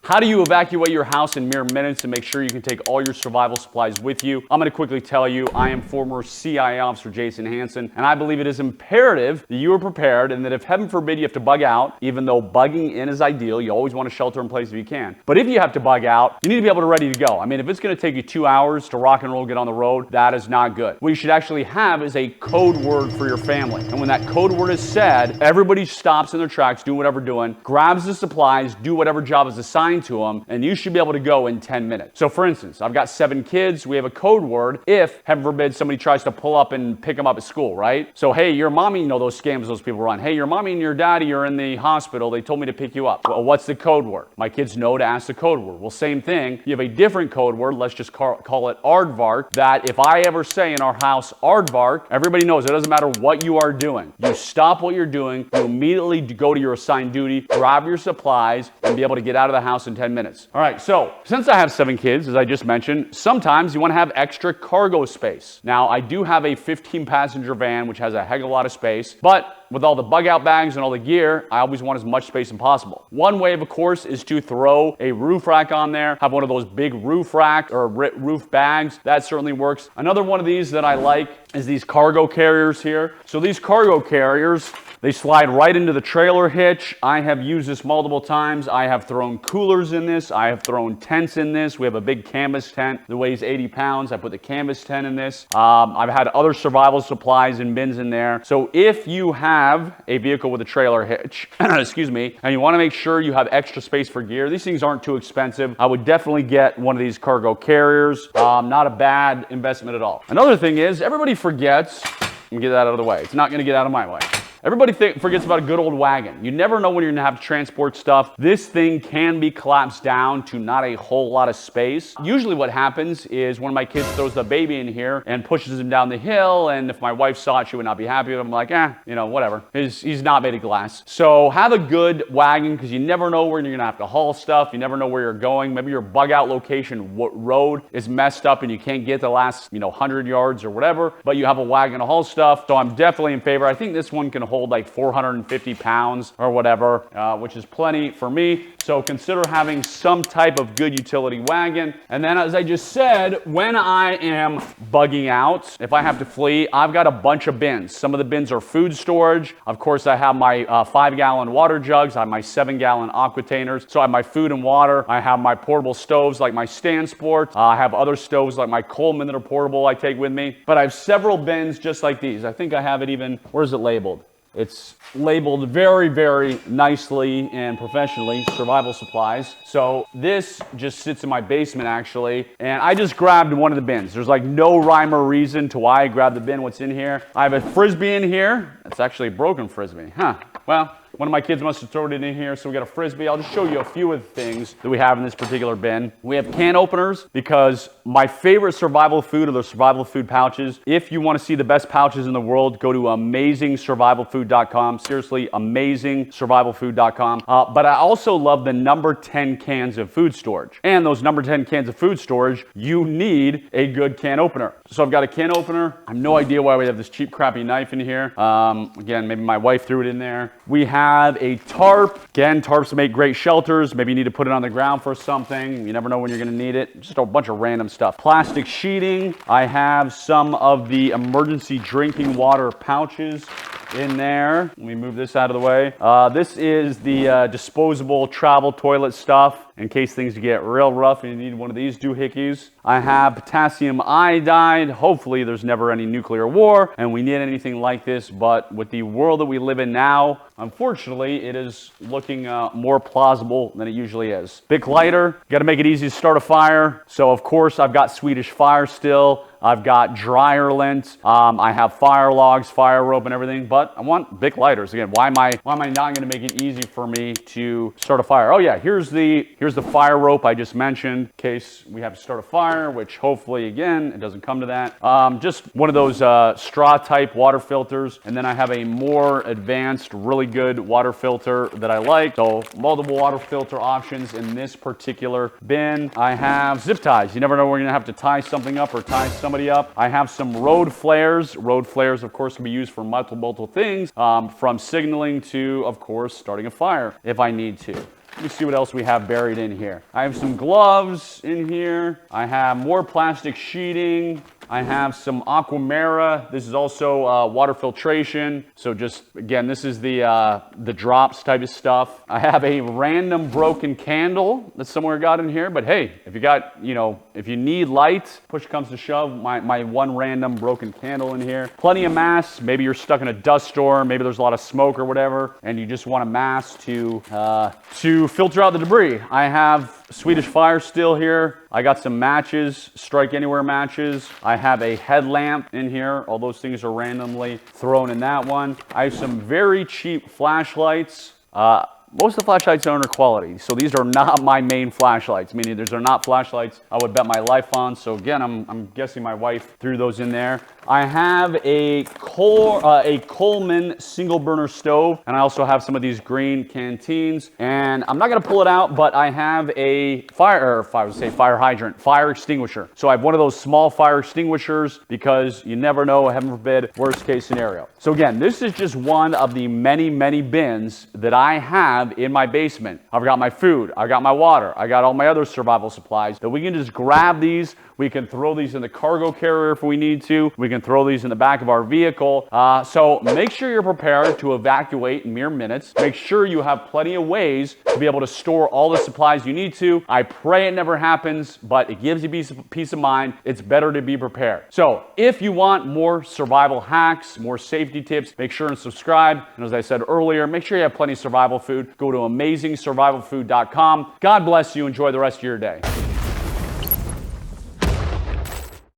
How do you evacuate your house in mere minutes and make sure you can take all your survival supplies with you? I'm going to quickly tell you, I am former CIA officer Jason Hanson, and I believe it is imperative that you are prepared, and that if heaven forbid you have to bug out, even though bugging in is ideal, you always want to shelter in place if you can. But if you have to bug out, you need to be able to ready to go. I mean, if it's going to take you 2 hours to rock and roll, get on the road, that is not good. What you should actually have is a code word for your family. And when that code word is said, everybody stops in their tracks, doing whatever doing, grabs the supplies, do whatever job is assigned to them, and you should be able to go in 10 minutes. So for instance, I've got 7 kids. We have a code word if, heaven forbid, somebody tries to pull up and pick them up at school, right? So, hey, your mommy, you know those scams those people run. Hey, your mommy and your daddy are in the hospital. They told me to pick you up. Well, what's the code word? My kids know to ask the code word. Well, same thing. You have a different code word. Let's just call it aardvark, that if I ever say in our house aardvark, everybody knows it doesn't matter what you are doing. You stop what you're doing, you immediately go to your assigned duty, grab your supplies, and be able to get out of the house in 10 minutes. All right, so since I have 7 kids, as I just mentioned, sometimes you want to have extra cargo space. Now, I do have a 15-passenger van, which has a heck of a lot of space, but with all the bug out bags and all the gear, I always want as much space as possible. One way, of course, is to throw a roof rack on there, have one of those big roof rack or roof bags. That certainly works. Another one of these that I like is these cargo carriers here. So these cargo carriers, they slide right into the trailer hitch. I have used this multiple times. I have thrown coolers in this. I have thrown tents in this. We have a big canvas tent that weighs 80 pounds. I put the canvas tent in this. I've had other survival supplies and bins in there. So if you have a vehicle with a trailer hitch, excuse me, and you want to make sure you have extra space for gear, these things aren't too expensive. I would definitely get one of these cargo carriers. Not a bad investment at all. Another thing is, everybody forgets, let me get that out of the way. It's not going to get out of my way. Everybody forgets about a good old wagon. You never know when you're gonna have to transport stuff. This thing can be collapsed down to not a whole lot of space. Usually what happens is one of my kids throws the baby in here and pushes him down the hill, and if my wife saw it, she would not be happy with him. I'm like, whatever. He's not made of glass. So have a good wagon, because you never know where you're gonna have to haul stuff. You never know where you're going. Maybe your bug out location road is messed up and you can't get the last 100 yards or whatever, but you have a wagon to haul stuff. So I'm definitely in favor. I think this one can hold like 450 pounds or whatever, which is plenty for me. So consider having some type of good utility wagon. And then, as I just said, when I am bugging out, if I have to flee, I've got a bunch of bins. Some of the bins are food storage. Of course, I have my 5-gallon water jugs. I have my 7-gallon aquatainers. So I have my food and water. I have my portable stoves like my Stand Sport. I have other stoves like my Coleman that are portable I take with me. But I have several bins just like these. I think I have it even, where is it labeled? It's labeled very, very nicely and professionally, survival supplies. So this just sits in my basement actually, and I just grabbed one of the bins. There's like no rhyme or reason to why I grabbed the bin, what's in here. I have a Frisbee in here. It's actually a broken Frisbee, Well, one of my kids must have thrown it in here, so we got a Frisbee. I'll just show you a few of the things that we have in this particular bin. We have can openers, because my favorite survival food are the survival food pouches. If you want to see the best pouches in the world, go to amazingsurvivalfood.com. Seriously, amazingsurvivalfood.com. But I also love the number 10 cans of food storage. And those number 10 cans of food storage, you need a good can opener. So I've got a can opener. I have no idea why we have this cheap, crappy knife in here. Again, maybe my wife threw it in there. We have a tarp. Again, tarps make great shelters. Maybe you need to put it on the ground for something. You never know when you're going to need it. Just a bunch of random stuff. Plastic sheeting. I have some of the emergency drinking water pouches in there. Let me move this out of the way. This is the disposable travel toilet stuff in case things get real rough and you need one of these doohickeys. I have potassium iodide. Hopefully there's never any nuclear war and we need anything like this, but with the world that we live in now, unfortunately, it is looking more plausible than it usually is. Bic lighter, got to make it easy to start a fire. So of course I've got Swedish Fire still. I've got dryer lint. I have fire logs, fire rope, and everything. But I want Bic lighters. Again, why am I not going to make it easy for me to start a fire? Oh yeah, here's the fire rope I just mentioned in case we have to start a fire. Which hopefully, again, it doesn't come to that. Just one of those straw type water filters, and then I have a more advanced, really good water filter that I like. So multiple water filter options in this particular bin. I have zip ties. You never know when you're gonna have to tie something up or tie somebody up. I have some road flares. Road flares, of course, can be used for multiple things, from signaling to, of course, starting a fire if I need to. Let me see what else we have buried in here. I have some gloves in here. I have more plastic sheeting. I have some Aquamera. This is also water filtration. So just, again, this is the drops type of stuff. I have a random broken candle that somewhere got in here. But hey, if you got, if you need light, push comes to shove, my one random broken candle in here. Plenty of masks. Maybe you're stuck in a dust storm. Maybe there's a lot of smoke or whatever, and you just want a mask to filter out the debris. I have Swedish Fire still here. I got some matches, Strike Anywhere matches. I have a headlamp in here. All those things are randomly thrown in that one. I have some very cheap flashlights. Most of the flashlights are under quality, so these are not my main flashlights, meaning these are not flashlights I would bet my life on. So again, I'm guessing my wife threw those in there. I have a Coleman single burner stove, and I also have some of these green canteens. And I'm not gonna pull it out, but I have a fire hydrant, fire extinguisher. So I have one of those small fire extinguishers because you never know, heaven forbid, worst case scenario. So again, this is just one of the many, many bins that I have in my basement. I've got my food, I got my water, I got all my other survival supplies that we can just grab these. We can throw these in the cargo carrier if we need to. We can throw these in the back of our vehicle. So make sure you're prepared to evacuate in mere minutes. Make sure you have plenty of ways to be able to store all the supplies you need to. I pray it never happens, but it gives you peace of mind. It's better to be prepared. So if you want more survival hacks, more safety tips, make sure and subscribe. And as I said earlier, make sure you have plenty of survival food. Go to amazingsurvivalfood.com. God bless you. Enjoy the rest of your day.